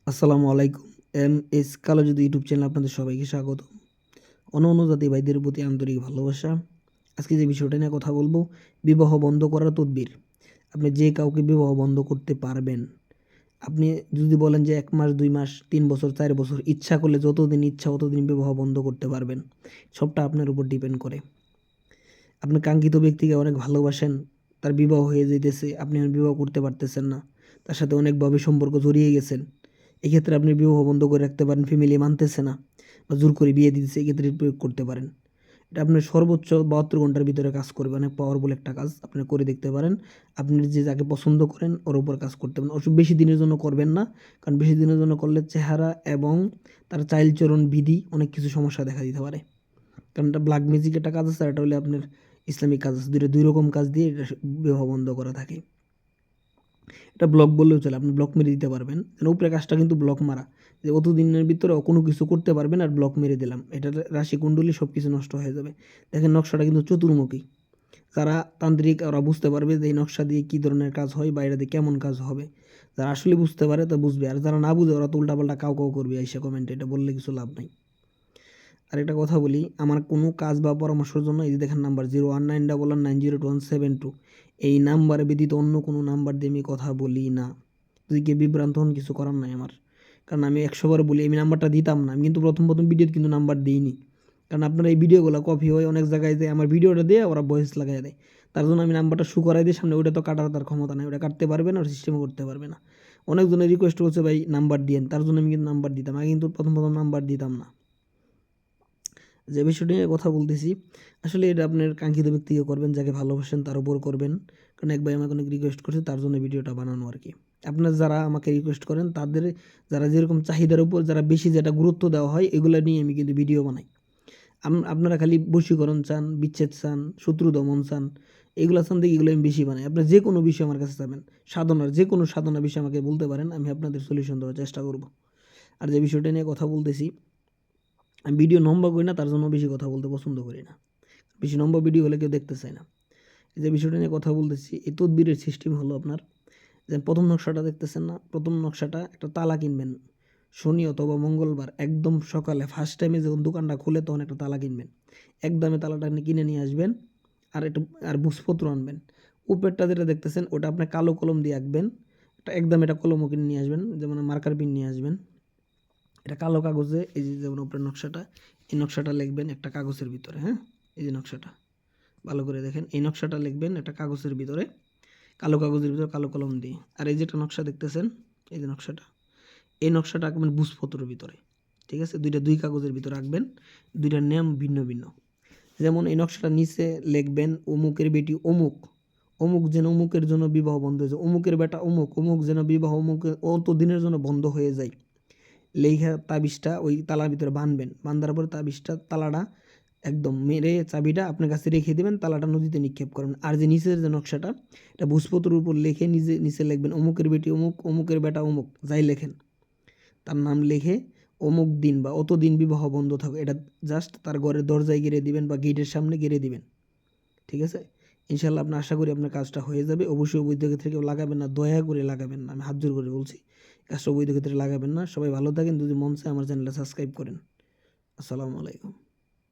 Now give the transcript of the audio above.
আসসালামু আলাইকুম। এস কালো জাদু ইউটিউব চ্যানেলে আপনাদের সবাইকে স্বাগত। অন্য জাতি ভাইদের প্রতি আন্তরিক ভালোবাসা। আজকে যে বিষয়টা নিয়ে কথা বলবো, বিবাহ বন্ধ করার তদবির। আপনি যে কাউকে বিবাহ বন্ধ করতে পারবেন। আপনি যদি বলেন যে ১ মাস, ২ মাস, ৩ বছর, ৪ বছর ইচ্ছা করলে যতদিন ইচ্ছা অতদিন বিবাহ বন্ধ করতে পারবেন। সবটা আপনার উপর ডিপেন্ড করে। আপনি কাঙ্ক্ষিত ব্যক্তিকে অনেক ভালোবাসেন, তার বিবাহ হয়ে যাইতেছে, আপনি আর বিবাহ করতে পারতেছেন না। তার সাথে অনেকভাবে সম্পর্ক জড়িয়ে গেছেন। এক্ষেত্রে আপনি বিবাহ বন্ধ করে রাখতে পারেন, ফ্যামিলি মানতেছে না বা জোর করে বিয়ে দিতেছে, এক্ষেত্রে প্রয়োগ করতে পারেন। এটা আপনার সর্বোচ্চ ৭২ ঘন্টার ভিতরে কাজ করবে, অনেক পাওয়ারফুল একটা কাজ। আপনি করে দেখতে পারেন। আপনি যে যাকে পছন্দ করেন ওর উপর কাজ করতে পারেন। অবশ্য বেশি দিনের জন্য করবেন না, কারণ বেশি দিনের জন্য করলে চেহারা এবং তার চালচলন বিধি অনেক কিছু সমস্যা দেখা দিতে পারে। কারণ এটা ব্ল্যাক ম্যাজিক একটা কাজ আছে, আর এটা হলে আপনার ইসলামিক কাজ আছে। দুই রকম কাজ দিয়ে এটা বিবাহ বন্ধ করা থাকে। এটা ব্লক বললেও চলে, আপনি ব্লক মেরে দিতে পারবেন। উপরে কাজটা কিন্তু ব্লক মারা, যে অত দিনের ভিতরে কোনো কিছু করতে পারবেন আর ব্লক মেরে দিলাম, এটা রাশি কুণ্ডলী সব কিছু নষ্ট হয়ে যাবে। দেখেন নকশাটা কিন্তু চতুর্মুখী। যারা তান্ত্রিক ওরা বুঝতে পারবে যে এই নকশা দিয়ে কী ধরনের কাজ হয় বা এটা দিয়ে কেমন কাজ হবে। যারা আসলে বুঝতে পারে তা বুঝবে, আর যারা না বুঝে ওরা তো উল্টাপাল্টা কাউ করবে এসে কমেন্টে, এটা বললে কিছু লাভ নাই। আরেকটা কথা বলি, আমার কোনো কাজ বা পরামর্শের জন্য এই যে দেখেন নাম্বার 01991902172, এই নাম্বারে ব্যতীত অন্য কোনো নাম্বার দিয়ে আমি কথা বলি না। যদি কেউ বিভ্রান্ত হন, কিছু করার নাই আমার। কারণ আমি ১০০ বার বলি আমি নাম্বারটা দিতাম না। আমি কিন্তু প্রথম ভিডিওতে কিন্তু নাম্বার দিইনি। কারণ আপনার এই ভিডিওগুলো কপি হয় অনেক জায়গায়, যে আমার ভিডিওটা দিয়ে ওরা ভয়েস লাগাই দেয়। তার জন্য আমি নাম্বারটা শু করাই দিই সামনে, ওটা তো কাটার তার ক্ষমতা নেই, ওটা কাটতে পারবে না, আর সিস্টেমও করতে পারবে না। অনেকজনের রিকোয়েস্ট করছে ভাই নাম্বার দিয়েন, তার জন্য আমি কিন্তু নাম্বার দিতাম। আগে কিন্তু প্রথম নাম্বার দিতাম না। যে বিষয়টি নিয়ে কথা বলতেছি, আসলে এটা আপনার কাঙ্ক্ষিত ব্যক্তিকে করবেন, যাকে ভালোবাসেন তার উপর করবেন। কারণ এক ভাই আমাকে অনেক রিকোয়েস্ট করছে, তার জন্য ভিডিওটা বানানো আর কি। আপনার যারা আমাকে রিকোয়েস্ট করেন তাদের, যারা যেরকম চাহিদার উপর যারা বেশি যেটা গুরুত্ব দেওয়া হয়, এগুলো নিয়ে আমি কিন্তু ভিডিও বানাই। আপনারা খালি বশীকরণ চান, বিচ্ছেদ চান, শত্রু দমন চান, এগুলো চান দেখে এগুলো আমি বেশি বানাই। আপনার যে কোনো বিষয় আমার কাছে চাবেন, সাধনার যে কোনো সাধনা বিষয় আমাকে বলতে পারেন, আমি আপনাদের সলিউশন দেওয়ার চেষ্টা করব। আর যে বিষয়টা নিয়ে কথা বলতেছি, আমি ভিডিও লম্বা করি না, তার জন্য বেশি কথা বলতে পছন্দ করি না। বেশি লম্বা ভিডিও হলে কেউ দেখতে চায় না। এই যে বিষয়টা নিয়ে কথা বলতেছি, এই তদবিরের সিস্টেম হলো আপনার, যে প্রথম নকশাটা দেখতেছেন না, প্রথম নকশাটা একটা তালা কিনবেন শনি অথবা মঙ্গলবার, একদম সকালে ফার্স্ট টাইমে যখন দোকানটা খুলে তখন একটা তালা কিনবেন। একদমে তালাটা কিনে নিয়ে আসবেন, আর একটু আর বুঝপত্র আনবেন। উপরেরটা যেটা দেখতেছেন ওটা আপনি কালো কলম দিয়ে আঁকবেন। একদম এটা কলমও কিনে নিয়ে আসবেন, যেমন মার্কার পিন নিয়ে আসবেন। এটা কালো কাগজে, এই যে যেমন উপরের নকশাটা, এই নকশাটা লিখবেন একটা কাগজের ভিতরে। হ্যাঁ, এই যে নকশাটা ভালো করে দেখেন, এই নকশাটা লিখবেন একটা কাগজের ভিতরে, কালো কাগজের ভিতরে কালো কলম দিয়ে। আর এই যেটা নকশা দেখতেছেন, এই যে নকশাটা, এই নকশাটা আঁকবেন বুঝপত্রের ভিতরে। ঠিক আছে, দুই কাগজের ভিতরে আঁকবেন, দুইটার নাম ভিন্ন ভিন্ন। যেমন এই নকশাটা নিচে লিখবেন অমুকের বেটি অমুক, অমুক যেন অমুকের জন্য বিবাহ বন্ধ হয়ে যায়, অমুকের বেটা অমুক, অমুক যেন বিবাহ অমুকের অত দিনের জন্য বন্ধ হয়ে যায়। লেখা তাবিজটা ওই তালার ভিতরে বাঁধবেন, বাঁধার পরে তাবিজটা তালাটা একদম মেরে চাবিটা আপনার কাছে রেখে দেবেন, তালাটা নদীতে নিক্ষেপ করবেন। আর যে নিচের যে নকশাটা, এটা ভূষপত্রের উপর লিখে নিচে লিখবেন অমুকের বেটি অমুক, অমুকের বেটা অমুক, যাই লেখেন তার নাম লিখে অমুক দিন বা অত দিন বিবাহ বন্ধ থাকবে, এটা জাস্ট তার ঘরের দরজায় গেড়ে দিবেন বা গেটের সামনে গেড়ে দিবেন। ঠিক আছে, ইনশাল্লাহ আপনার আশা করি আপনার কাজটা হয়ে যাবে। অবশ্যই অবৈধ ক্ষেত্রে কেউ লাগাবেন না, দয়া করে লাগাবেন না, আমি হাত জোর করে বলছি, কাজটা অবৈধ ক্ষেত্রে লাগাবেন না। সবাই ভালো থাকেন, যদি মন চায় আমার চ্যানেলটা সাবস্ক্রাইব করেন। আসসালামু আলাইকুম।